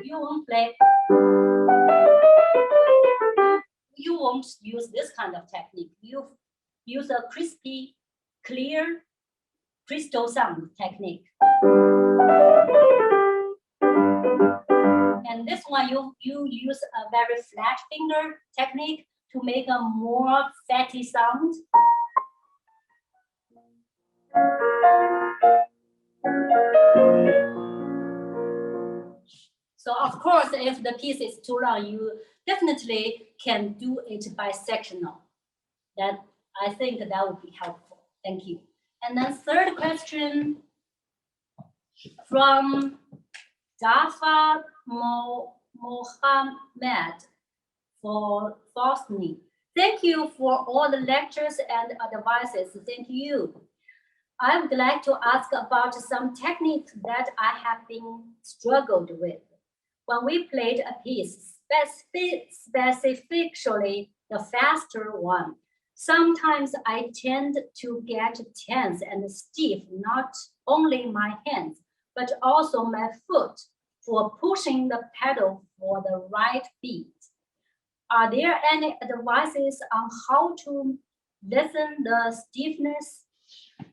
You won't play. You won't use this kind of technique. You use a crispy, clear, crystal sound technique. And this one, you use a very flat finger technique to make a more fatty sound. So of course, if the piece is too long, you definitely can do it bisectional. That I think that would be helpful. Thank you. And then third question from Jafar Mohammed for Boston. Thank you for all the lectures and advices. Thank you. I would like to ask about some techniques that I have been struggled with. When we played a piece, specifically the faster one, sometimes I tend to get tense and stiff, not only my hands, but also my foot for pushing the pedal for the right beat. Are there any advices on how to lessen the stiffness?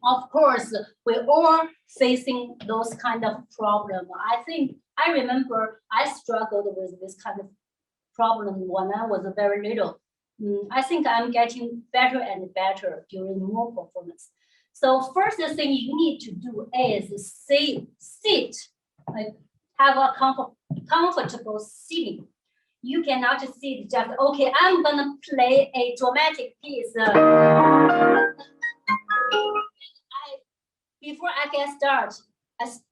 Of course, we're all facing those kind of problems. I remember I struggled with this kind of problem when I was very little. I think I'm getting better and better during more performance. So first thing you need to do is sit, have a comfortable sitting. You cannot sit just, okay, I'm gonna play a dramatic piece. Before I get started,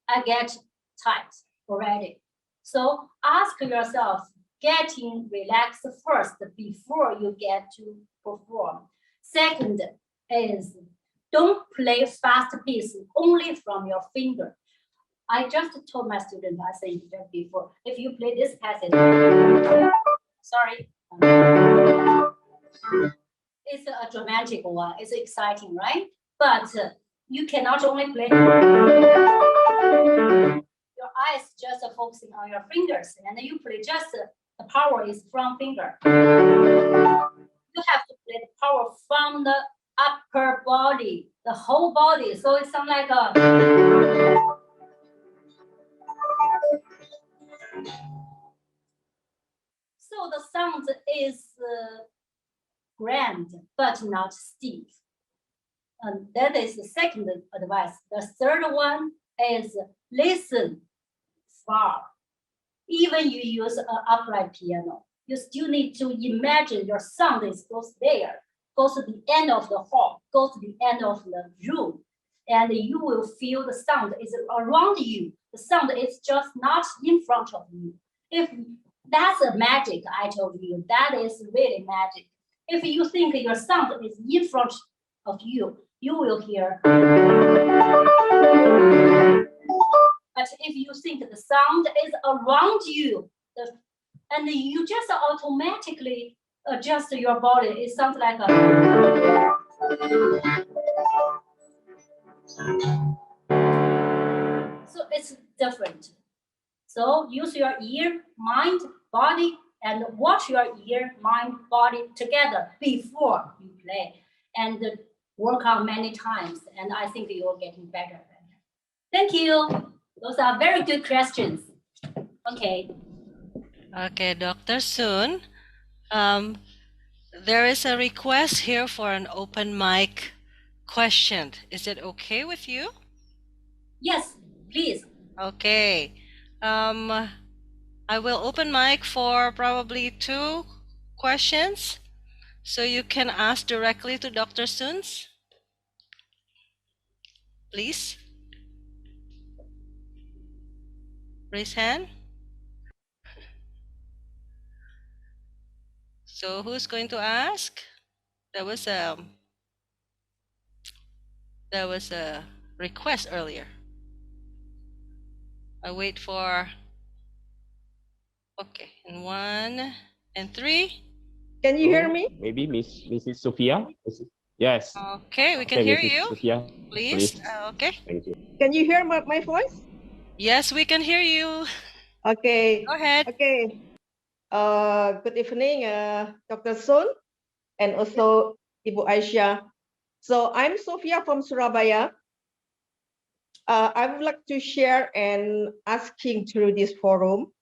I get tight already. So ask yourself, getting relaxed first before you get to perform. Second is don't play fast piece only from your finger. I just told my student, I said just before, if you play this passage, sorry, it's a dramatic one, it's exciting, right? But you cannot only play your eyes just focusing on your fingers, and you play just the power is from finger. You have to play the power from the upper body, the whole body. So it sounds like a. So the sound is grand, but not stiff. And that is the second advice. The third one is listen far. Even you use an upright piano, you still need to imagine your sound goes there, goes to the end of the hall, goes to the end of the room, and you will feel the sound is around you. The sound is just not in front of you. If that's a magic, I told you, that is really magic. If you think your sound is in front of you, you will hear. But if you think the sound is around you, and you just automatically adjust your body, it sounds like a. So it's different. So use your ear, mind, body, and watch your ear, mind, body together before you play, and work on many times. And I think you're getting better. Thank you. Those are very good questions. Okay. Okay, Dr. Sun. There is a request here for an open mic question. Is it okay with you? Yes, please. Okay. I will open mic for probably 2 questions, so you can ask directly to Dr. Suns. Please. Raise hand. So who's going to ask? There was a request earlier. I wait for. Okay, and 1 and 3. Can you hear me? Maybe Mrs. Sophia? Yes. Okay, we can hear Mrs. you. Sophia, Please. Okay. Thank you. Can you hear my voice? Yes, we can hear you. Okay. Go ahead. Okay. Good evening, Dr. Sun, and also Ibu Aisyah. So I'm Sophia from Surabaya. I would like to share and asking through this forum.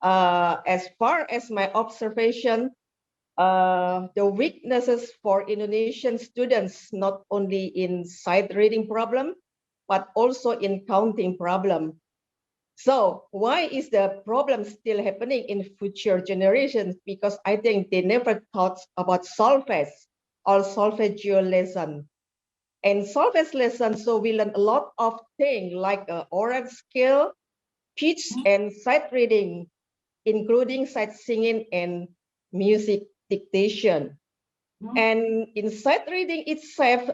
As far as my observation, the weaknesses for Indonesian students, not only in sight reading problem, but also in counting problem. So why is the problem still happening in future generations? Because I think they never thought about solfege or solfeggio lesson. And solfege lesson, so we learn a lot of things like oral skill, pitch, and sight reading, including sight singing and music dictation. And in sight reading itself,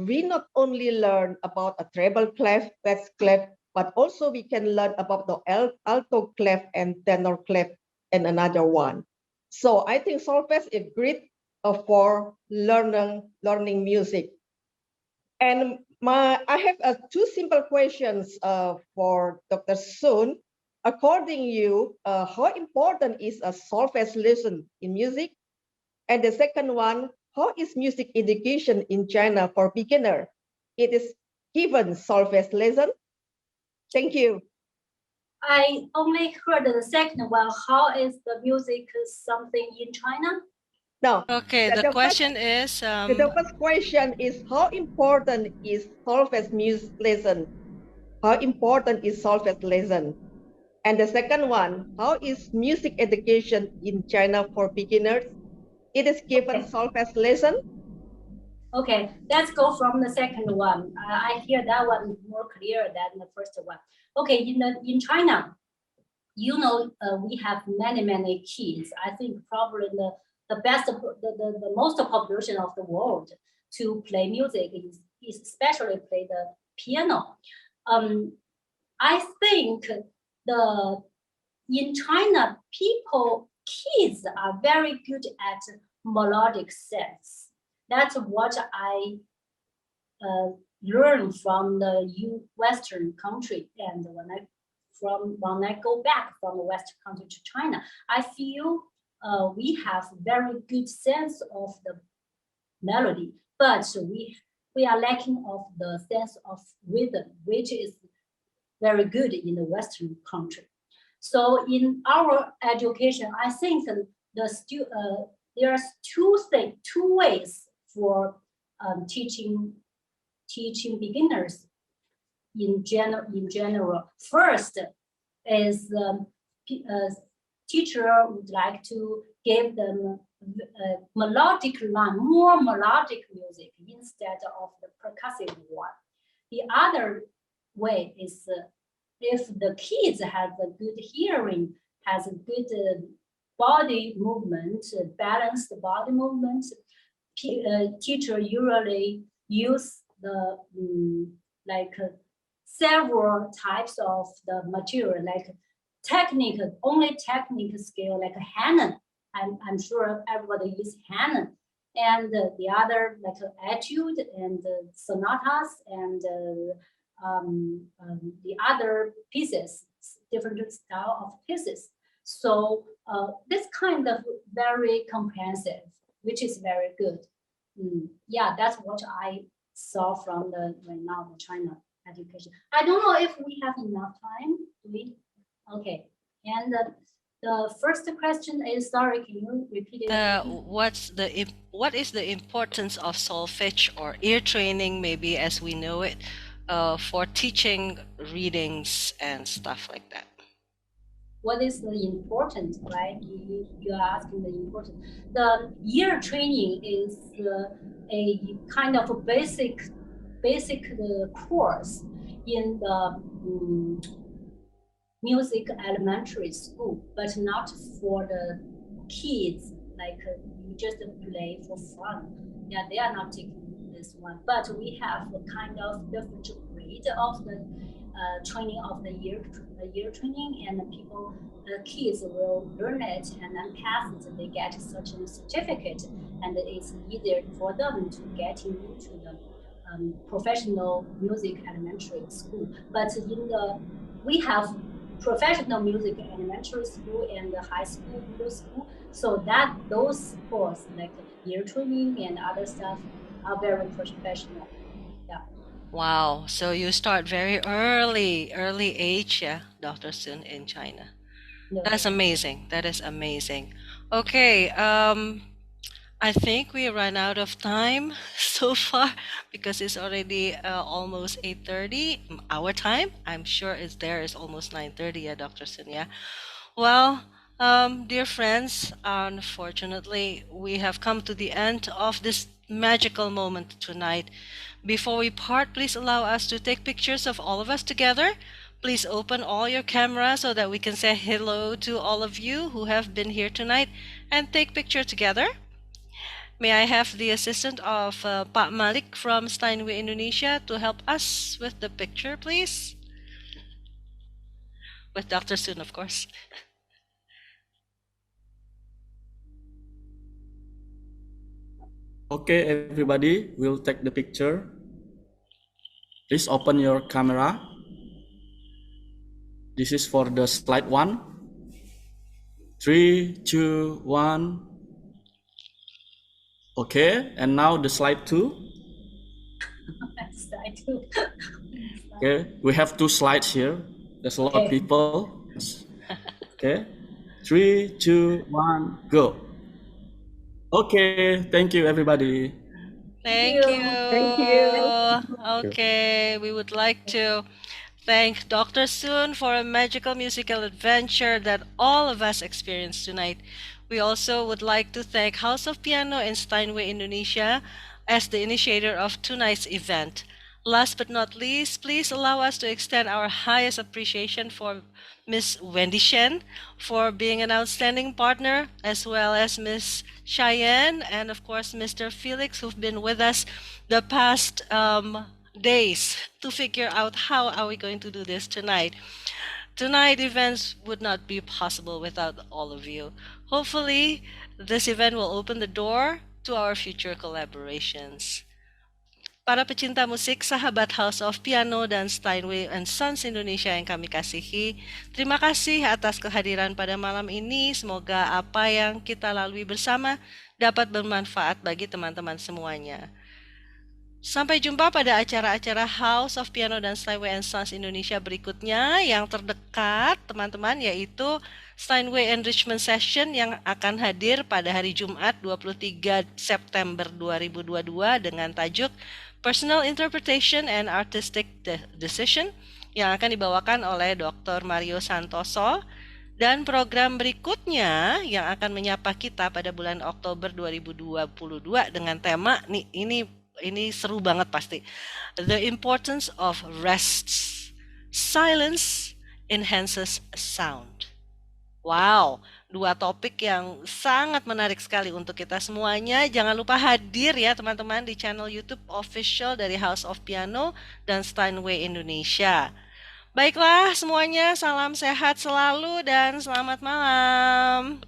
we not only learn about a treble clef, bass clef, but also we can learn about the alto clef and tenor clef and another one. So I think solfege is great for learning music. And I have 2 simple questions for Dr. Sun. According to you, how important is a solfege lesson in music? And the second one, how is music education in China for beginner? It is given solfege lesson. Thank you. I only heard the second one. How is the music something in China? No. Okay, the question is. The first question is how important is solfege music lesson? How important is solfege lesson? And the second one, how is music education in China for beginners? It is given solfege lesson. Okay, let's go from the second one. I hear that one more clear than the first one. Okay, in China, we have many kids. I think probably the best, the most population of the world to play music is especially play the piano. I think in China, kids are very good at melodic sense. That's what I learned from the Western country, and when I go back from the Western country to China, I feel we have very good sense of the melody, but we are lacking of the sense of rhythm, which is very good in the Western country. So in our education, I think there's two ways for teaching beginners in general. First is teacher would like to give them more melodic music instead of the percussive one. The other way is if the kids have a good hearing, has a good body movement, balanced body movement, teacher usually use the several types of the material, like only technique skill, like Hanon. I'm sure everybody uses Hanon. And the other like etude and sonatas and the other pieces, different style of pieces. So this kind of very comprehensive, which is very good. Yeah, that's what I saw from the right now the China education. I don't know if we have enough time. Okay. And the first question is, sorry, can you repeat it? What is the importance of solfege or ear training, maybe as we know it, for teaching readings and stuff like that? What is the importance, right? You are asking the importance. The ear training is a kind of a basic course in the music elementary school, but not for the kids, like you just play for fun. Yeah, they are not taking this one, but we have a kind of different grade of the training of the year training, and the kids will learn it and then pass it. They get such a certificate, and it's easier for them to get into the professional music elementary school. But we have professional music elementary school and the high school, middle school, so that those courses like ear training and other stuff are very professional. Yeah. Wow, so you start very early age, yeah, Dr. Sun, in China. No. That's amazing. That is amazing. Okay, I think we ran out of time so far because it's already almost 8:30 our time. I'm sure there is almost 9:30, yeah, Dr. Sun, yeah. Well, dear friends, unfortunately, we have come to the end of this magical moment tonight. Before we part, please allow us to take pictures of all of us together. Please open all your cameras so that we can say hello to all of you who have been here tonight and take picture together. May I have the assistant of Pak Malik from Steinway, Indonesia to help us with the picture, please? With Dr. Sun, of course. Okay, everybody, we'll take the picture. Please open your camera. This is for the slide 1. 3, 2, 1. Okay, and now the slide 2. Slide 2. Okay, we have 2 slides here. There's a lot of people. Okay, 3, 2, 1, go. Okay, thank you, everybody. Thank you. Thank you. Okay, we would like to thank Dr. Sun for a magical musical adventure that all of us experienced tonight. We also would like to thank House of Piano in Steinway, Indonesia, as the initiator of tonight's event. Last but not least, please allow us to extend our highest appreciation for Miss Wendy Shen for being an outstanding partner, as well as Miss Cheyenne and of course Mr. Felix, who've been with us the past days to figure out how are we going to do this tonight. Tonight events would not be possible without all of you. Hopefully, this event will open the door to our future collaborations. Para pecinta musik, sahabat House of Piano dan Steinway and Sons Indonesia yang kami kasihi, terima kasih atas kehadiran pada malam ini. Semoga apa yang kita lalui bersama dapat bermanfaat bagi teman-teman semuanya. Sampai jumpa pada acara-acara House of Piano dan Steinway and Sons Indonesia berikutnya yang terdekat, teman-teman, yaitu Steinway Enrichment Session yang akan hadir pada hari Jumat 23 September 2022 dengan tajuk Personal Interpretation and Artistic Decision yang akan dibawakan oleh Dr. Mario Santoso, dan program berikutnya yang akan menyapa kita pada bulan Oktober 2022 dengan tema ini seru banget pasti. The Importance of Rests. Silence enhances sound. Wow, 2 topik yang sangat menarik sekali untuk kita semuanya. Jangan lupa hadir ya teman-teman di channel YouTube official dari House of Piano dan Steinway Indonesia. Baiklah semuanya, salam sehat selalu dan selamat malam.